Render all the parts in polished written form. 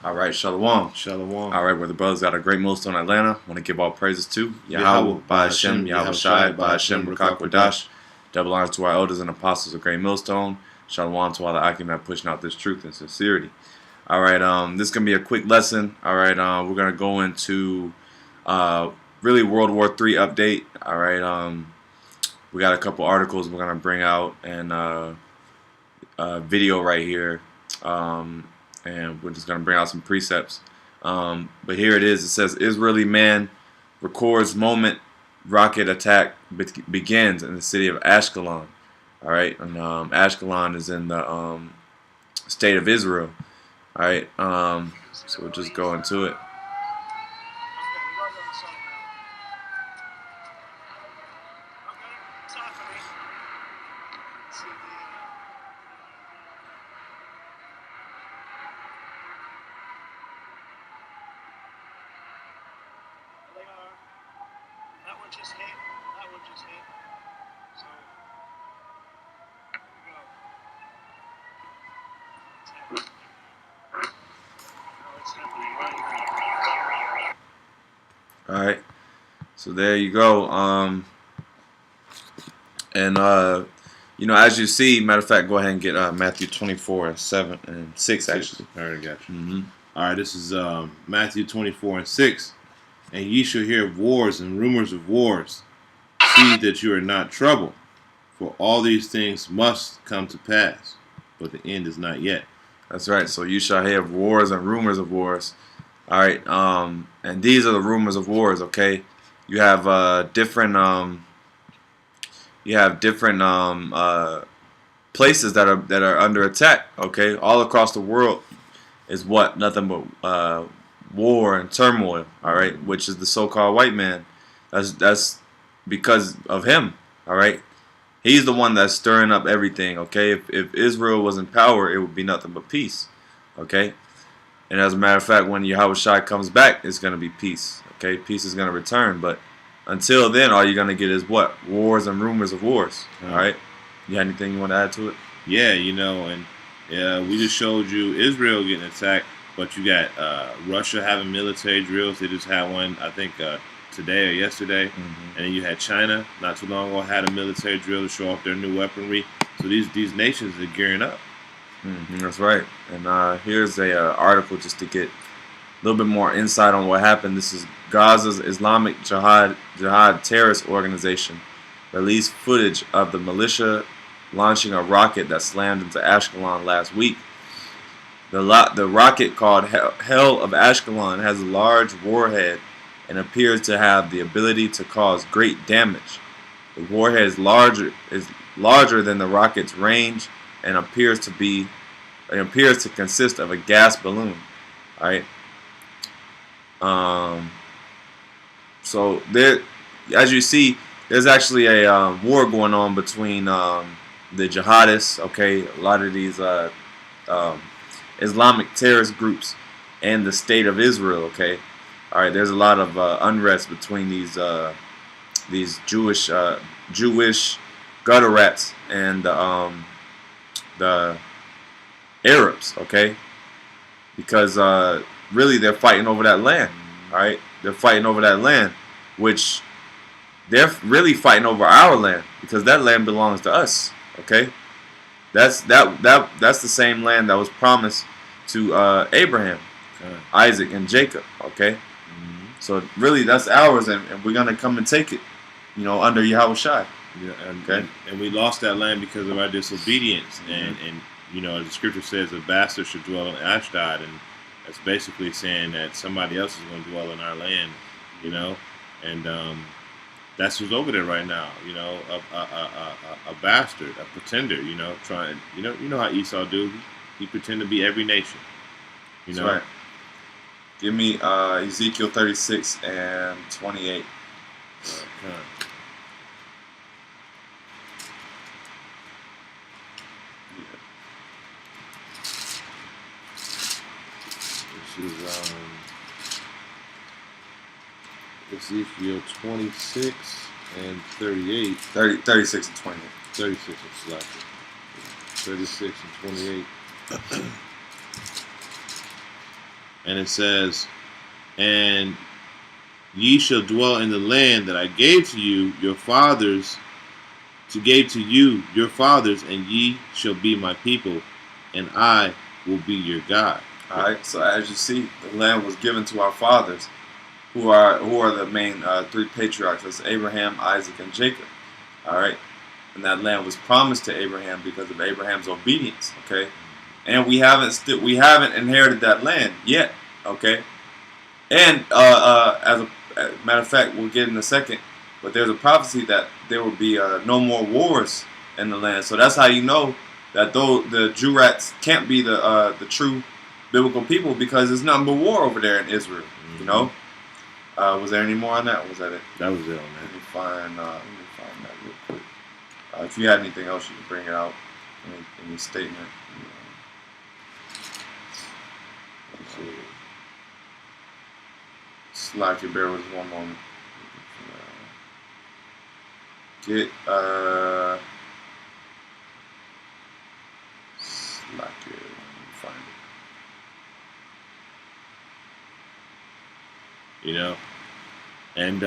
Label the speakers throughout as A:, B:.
A: All right, Shalom.
B: Shalom.
A: All right, where the brothers got a great millstone in Atlanta. Want to give all praises to
B: Yahawah,
A: BAHASHAM,
B: YAHAWASHI,
A: BAHASHAM, Rakakwadash. Double honors to our elders and apostles of great millstone. Shalom to all the Akim that pushing out this truth and sincerity. All right, this is gonna be a quick lesson. All right, we're gonna go into really World War III update. All right, we got a couple articles we're gonna bring out and video right here. And we're just going to bring out some precepts. But here it is. It says, Israeli man records moment rocket attack begins in the city of Ashkelon. All right, and Ashkelon is in the state of Israel. All right, so we'll just go into it.
C: That one just hit. That one just hit. So, here we go. It's happening right now.
A: All right, so there you go. You know, as you see, matter of fact, go ahead and get Matthew 24:7 and 6 actually.
B: I already got you. All right, this is Matthew 24:6. And ye shall hear of wars and rumors of wars. See that you are not troubled, for all these things must come to pass, but the end is not yet.
A: That's right. So you shall hear of wars and rumors of wars. All right. And these are the rumors of wars. Okay. You have different places that are under attack. Okay. All across the world is what? Nothing but war and turmoil. All right, which is the so-called white man. That's because of him. All right, he's the one that's stirring up everything. Okay, if Israel was in power, it would be nothing but peace. Okay, and as a matter of fact, when YAHAWASHI comes back, it's gonna be peace. Okay, peace is gonna return. But until then, all you're gonna get is what? Wars and rumors of wars. All right, you have anything you want to add to it?
B: Yeah, you know, and we just showed you Israel getting attacked. But you got Russia having military drills. They just had one, I think, today or yesterday. And then you had China not too long ago had a military drill to show off their new weaponry. So these nations are gearing up.
A: That's right. And here's a article just to get a little bit more insight on what happened. This is Gaza's Islamic Jihad terrorist organization released footage of the militia launching a rocket that slammed into Ashkelon last week. The rocket, called Hell of Ashkelon, has a large warhead and appears to have the ability to cause great damage. The warhead is larger than the rocket's range and appears to consist of a gas balloon. All right. So there, as you see, there's actually a war going on between the jihadists. Okay, a lot of these Islamic terrorist groups and the state of Israel. Okay, all right. There's a lot of unrest between these Jewish gutter rats and the Arabs. Okay, because really they're fighting over that land. All right, they're fighting over that land, which they're really fighting over our land because that land belongs to us. Okay. That's the same land that was promised to Abraham, Isaac, and Jacob. Okay, so really that's ours, and we're gonna come and take it, you know, under YAHAWASHI.
B: Yeah, and we lost that land because of our disobedience, and you know the scripture says a bastard should dwell in Ashdod, and that's basically saying that somebody else is going to dwell in our land, you know, and that's who's over there right now, you know, a bastard, a pretender, you know, trying, you know how Esau do. He pretend to be every nation, you know.
A: That's right. Give me Ezekiel 36 and 28.
B: Okay. This is Ezekiel 26 and 38.
A: 36 and 28.
B: 36 and slack. 36 and 28. And it says, and ye shall dwell in the land that I gave to you, your fathers, your fathers, and ye shall be my people, and I will be your God.
A: All right. So as you see, the land was given to our fathers, who are the main three patriarchs. That's Abraham, Isaac, and Jacob. All right. And that land was promised to Abraham because of Abraham's obedience. Okay. And we haven't inherited that land yet. Okay. And as a matter of fact, we'll get in a second. But there's a prophecy that there will be no more wars in the land. So that's how you know that though the Jew rats can't be the true biblical people, because there's nothing but war over there in Israel.
B: Mm-hmm.
A: You know. Was there any more on that? Or was that it?
B: That was it on that.
A: Let me find that real quick. If you had anything else, you can bring it out. Any statement. Slack your bear with us one moment. Get slack your. Find it.
B: You know, and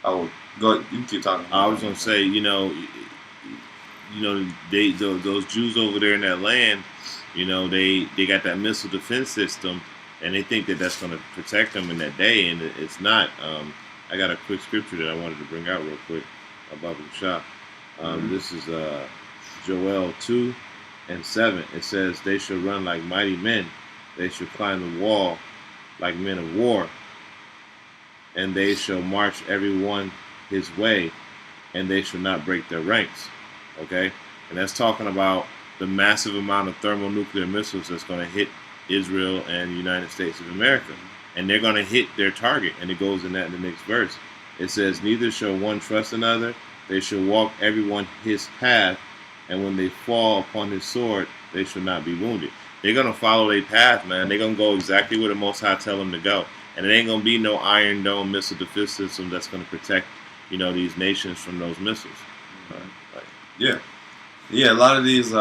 A: oh, go. You can keep talking.
B: I was gonna say, those Jews over there in that land, they got that missile defense system, and they think that that's gonna protect them in that day, and it's not. I got a quick scripture that I wanted to bring out real quick about BAHASHAM. This is Joel 2:7. It says, "They shall run like mighty men; they shall climb the wall like men of war, and they shall march every one his way, and they shall not break their ranks." Okay? And that's talking about the massive amount of thermonuclear missiles that's going to hit Israel and the United States of America. And they're going to hit their target. And it goes in that in the next verse. It says, "Neither shall one trust another, they shall walk every one his path, and when they fall upon his sword, they shall not be wounded." They're going to follow their path, man. They're going to go exactly where the Most High tell them to go. And it ain't going to be no Iron Dome missile defense system that's going to protect, these nations from those missiles.
A: Yeah. A lot of these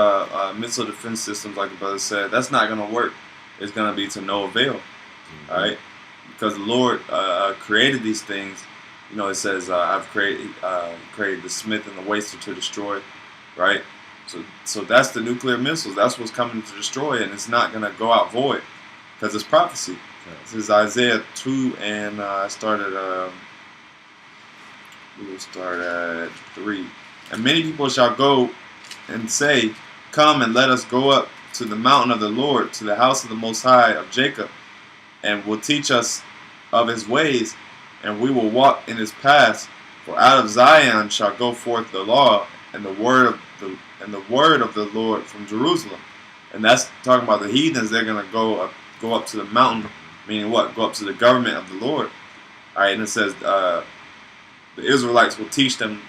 A: missile defense systems, like the brother said, that's not going to work. It's going to be to no avail. All right? Because the Lord created these things. It says, "I've created the smith and the waster to destroy." Right? So that's the nuclear missiles. That's what's coming to destroy, and it's not going to go out void because it's prophecy. This is Isaiah 2, and we'll start at 3. "And many people shall go and say, Come and let us go up to the mountain of the Lord, to the house of the Most High of Jacob, and will teach us of his ways, and we will walk in his paths. For out of Zion shall go forth the law, and the word of the Lord from Jerusalem." And that's talking about the heathens. They're going to go up to the mountain, meaning what? Go up to the government of the Lord. All right, and it says the Israelites will teach them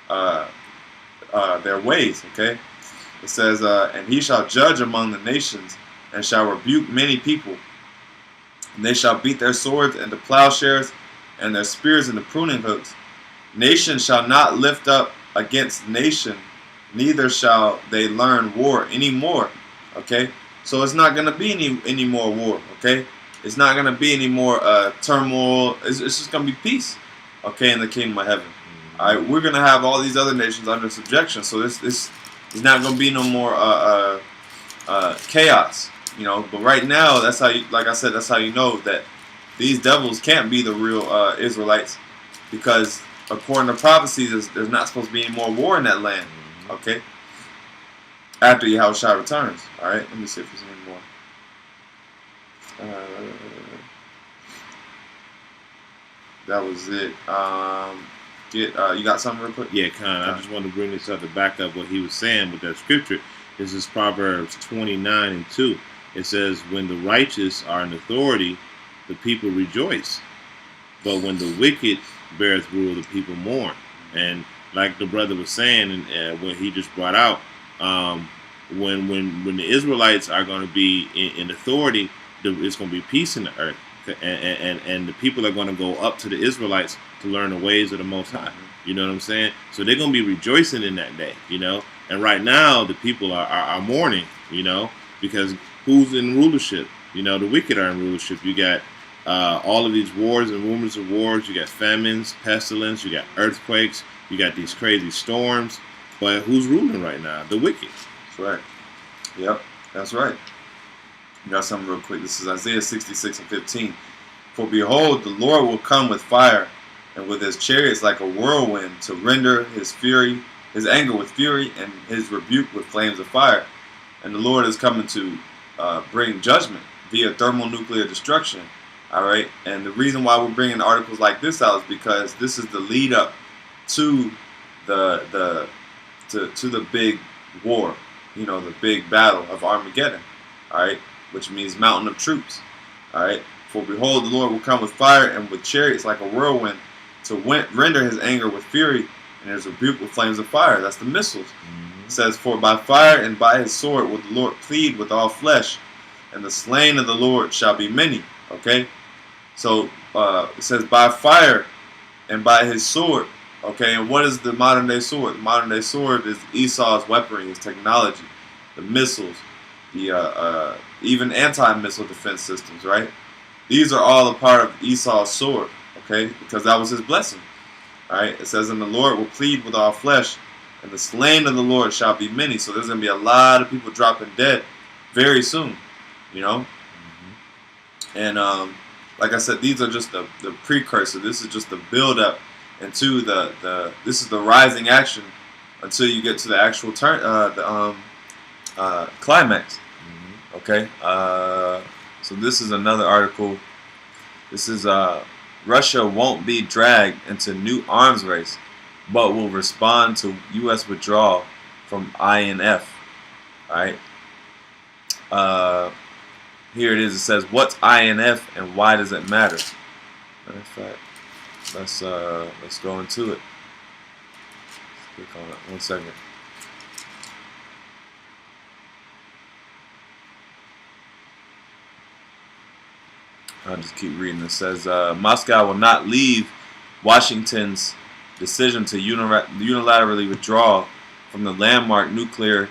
A: their ways. Okay, it says, "And he shall judge among the nations, and shall rebuke many people. And they shall beat their swords into plowshares, and their spears into pruning hooks. Nation shall not lift up against nation, neither shall they learn war anymore." Okay, so it's not going to be any more war. Okay, it's not going to be any more turmoil. It's just going to be peace. Okay, in the kingdom of heaven. All right, we're going to have all these other nations under subjection. So this is not going to be no more chaos. But right now, that's how like I said, that's how you know that these devils can't be the real Israelites, because according to prophecy, there's not supposed to be any more war in that land. Okay, after Yahawashi returns. All right, let me see if there's any more. That was it. You got something real quick?
B: Yeah, I just wanted to bring this up to back up what he was saying with that scripture. This is Proverbs 29:2. It says, "When the righteous are in authority, the people rejoice. But when the wicked beareth rule, the people mourn." And like the brother was saying, and what he just brought out, when the Israelites are going to be in authority, it's going to be peace in the earth. And the people are going to go up to the Israelites to learn the ways of the Most High. You know what I'm saying? So they're going to be rejoicing in that day, And right now, the people are mourning, because who's in rulership. You know, the wicked are in rulership. You got all of these wars and rumors of wars. You got famines, pestilence. You got earthquakes. You got these crazy storms. But who's ruling right now? The wicked.
A: That's right. Yep, that's right. You got something real quick. This is Isaiah 66:15. For behold, the Lord will come with fire, and with his chariots like a whirlwind, to render his anger with fury, and his rebuke with flames of fire. And the Lord is coming to bring judgment via thermonuclear destruction. All right, and the reason why we're bringing articles like this out is because this is the lead up to the big war, you know, the big battle of Armageddon. All right, which means mountain of troops. All right, for behold, the Lord will come with fire and with chariots like a whirlwind, to render his anger with fury and his rebuke with flames of fire. That's the missiles. It says, for by fire and by his sword will the Lord plead with all flesh, and the slain of the Lord shall be many. Okay, so it says by fire and by his sword. Okay, and what is the modern day sword? The modern day sword is Esau's weaponry, his technology, the missiles, the even anti-missile defense systems, right? These are all a part of Esau's sword, okay, because that was his blessing. All right, it says, and the Lord will plead with all flesh, and the slain of the Lord shall be many. So there's going to be a lot of people dropping dead very soon, you know. And like I said, these are just the precursor. This is just the build-up into this is the rising action until you get to the actual climax. Okay, so this is another article. This is Russia won't be dragged into new arms race, but will respond to U.S. withdrawal from INF. All right. Here it is. It says, "What's INF and why does it matter?" Matter of fact, let's go into it. Let's click on it. 1 second. I'll just keep reading. It says, Moscow will not leave Washington's decision to unilaterally withdraw from the landmark nuclear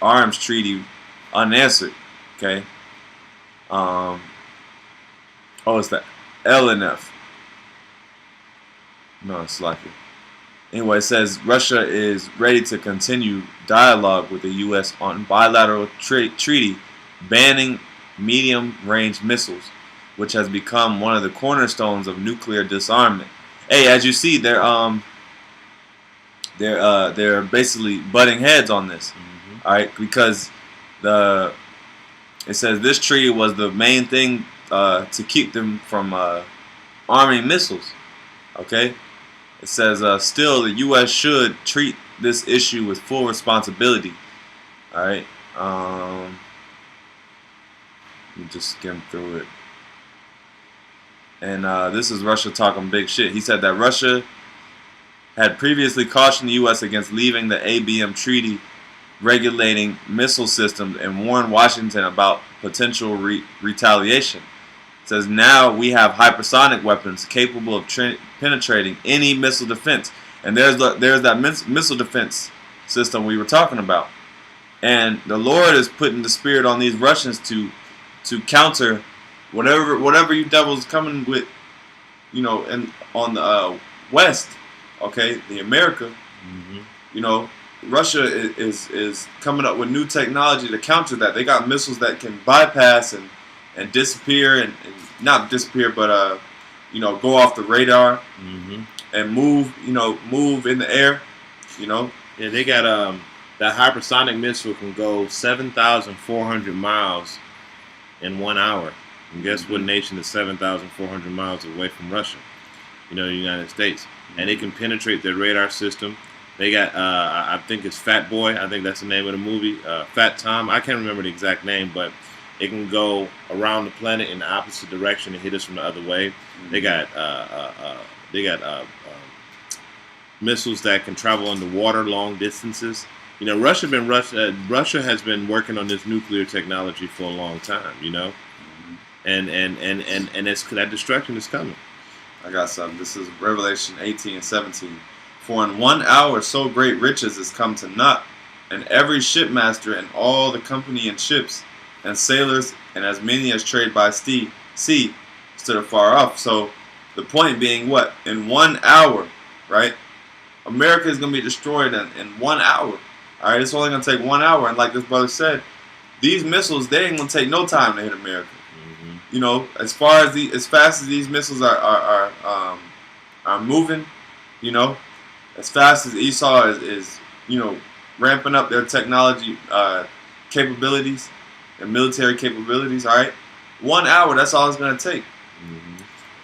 A: arms treaty unanswered. Okay. It's the LNF. No, it's lucky. Anyway, it says Russia is ready to continue dialogue with the U.S. on bilateral treaty banning medium-range missiles, which has become one of the cornerstones of nuclear disarmament. Hey, as you see, they're basically butting heads on this. All right, because it says this treaty was the main thing to keep them from arming missiles. Okay, it says still the U.S. should treat this issue with full responsibility. All right, let me just skim through it. And this is Russia talking big shit. He said that Russia had previously cautioned the U.S. against leaving the ABM treaty regulating missile systems and warned Washington about potential retaliation. It says now we have hypersonic weapons capable of penetrating any missile defense. And there's that missile defense system we were talking about. And the Lord is putting the spirit on these Russians to counter whatever you devils coming with, you know, and on the West, okay, the America, you know, Russia is coming up with new technology to counter that. They got missiles that can bypass and disappear and not disappear, but you know, go off the radar and move in the air, you know.
B: Yeah, they got that hypersonic missile can go 7,400 miles in 1 hour. And guess what nation is 7,400 miles away from Russia? You know, the United States. And it can penetrate their radar system. They got, I think it's Fat Boy. I think that's the name of the movie. Fat Tom. I can't remember the exact name, but it can go around the planet in the opposite direction and hit us from the other way. They got missiles that can travel underwater long distances. You know, Russia has been working on this nuclear technology for a long time. You know. And that destruction is coming.
A: I got something. This is Revelation 18:17. For in 1 hour so great riches is come to naught, and every shipmaster and all the company in ships and sailors, and as many as trade by sea stood afar off. So the point being what? In 1 hour, right? America is going to be destroyed in 1 hour. All right, it's only going to take 1 hour. And like this brother said, these missiles, they ain't going to take no time to hit America. You know, as fast as these missiles are moving, you know, as fast as Esau is you know, ramping up their technology capabilities and military capabilities. All right, 1 hour. That's all it's going to take.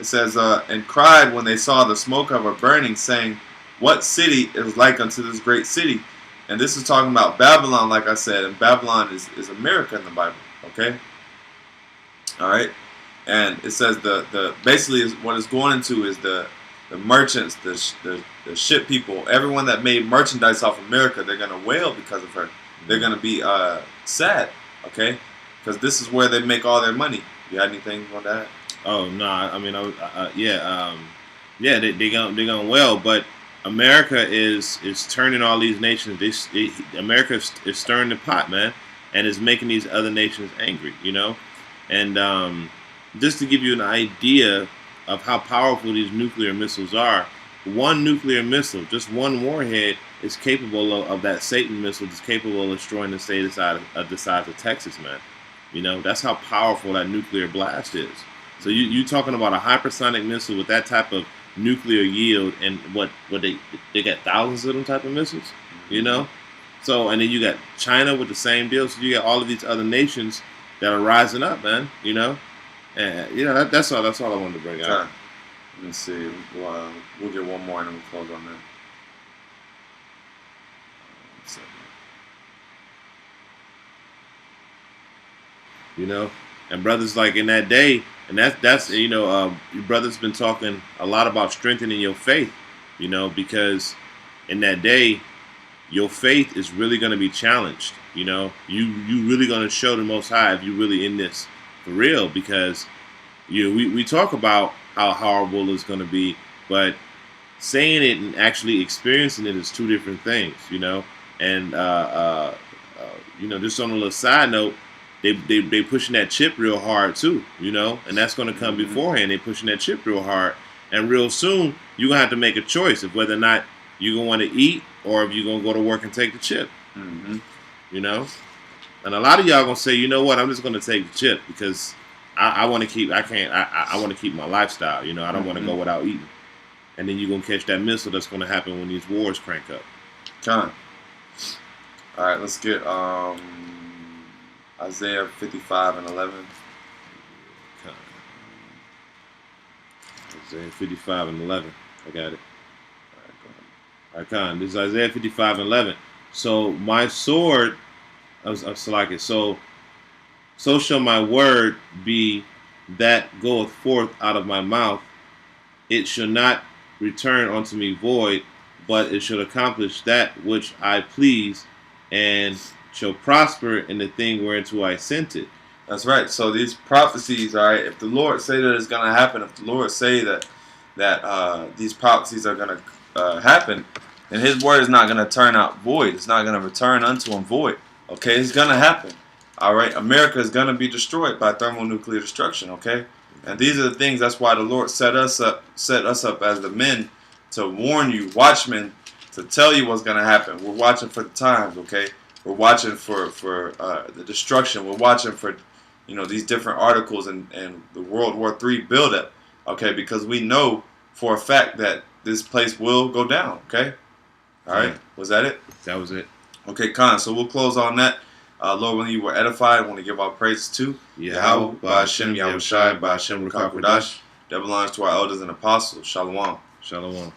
A: It says, and cried when they saw the smoke of her burning, saying, "What city is like unto this great city?" And this is talking about Babylon, like I said, and Babylon is America in the Bible. Okay. All right, and it says the basically is what it's going into is the merchants, the ship people, everyone that made merchandise off America, they're gonna wail because of her. They're gonna be sad, okay, because this is where they make all their money. You had anything on that?
B: Oh no, I mean, they're gonna wail, but America is turning all these nations. America is stirring the pot, man, and is making these other nations angry. You know. And just to give you an idea of how powerful these nuclear missiles are, one nuclear missile, just one warhead, is capable of that Satan missile, is capable of destroying the state of the size of Texas, man. You know, that's how powerful that nuclear blast is. So you talking about a hypersonic missile with that type of nuclear yield, and what they got thousands of them type of missiles, you know. So and then you got China with the same deal. So you got all of these other nations that are rising up, man. You know, and you know that's all I wanted to bring out.
A: Let me see. We'll get one more and then we'll close on that.
B: You know, and brothers, like in that day, and that's you know, your brother's been talking a lot about strengthening your faith. You know, because in that day, your faith is really going to be challenged. You know, you really going to show the Most High if you really in this for real, because we talk about how horrible it's going to be, but saying it and actually experiencing it is two different things. You know, and you know, just on a little side note, they pushing that chip real hard too. You know, and that's going to come beforehand. They pushing that chip real hard, and real soon you're gonna have to make a choice of whether or not you're gonna want to eat or if you're gonna go to work and take the chip. You know, and a lot of y'all gonna say, you know what, I'm just gonna take the chip because I want to keep. I want to keep my lifestyle. You know, I don't want to go without eating. And then you're gonna catch that missile that's gonna happen when these wars crank up.
A: All right, let's get Isaiah 55:11.
B: Isaiah 55:11. I got it. All right, Khan. This is Isaiah 55:11. So my sword, I was like it. So shall my word be that goeth forth out of my mouth. It shall not return unto me void, but it shall accomplish that which I please, and shall prosper in the thing whereunto I sent it.
A: That's right. So these prophecies, all right, if the Lord say that it's going to happen, if the Lord say that these prophecies are going to happen, then His word is not going to turn out void. It's not going to return unto Him void. Okay, it's going to happen. All right, America is going to be destroyed by thermonuclear destruction. Okay, and these are the things. That's why the Lord set us up as the men to warn you, watchmen, to tell you what's going to happen. We're watching for the times. Okay, we're watching for the destruction. We're watching for, you know, these different articles and the World War III buildup. Okay, because we know for a fact that this place will go down. Okay. All right. Was that it?
B: That was it.
A: Okay, Khan. So we'll close on that. Lord, when you were edified, I want to give our praises to
B: Yahawah,
A: BAHASHAM, YAHAWASHI, BAHASHAM, Rukakwadash. Double honors to our elders and apostles. Shalom.
B: Shalom.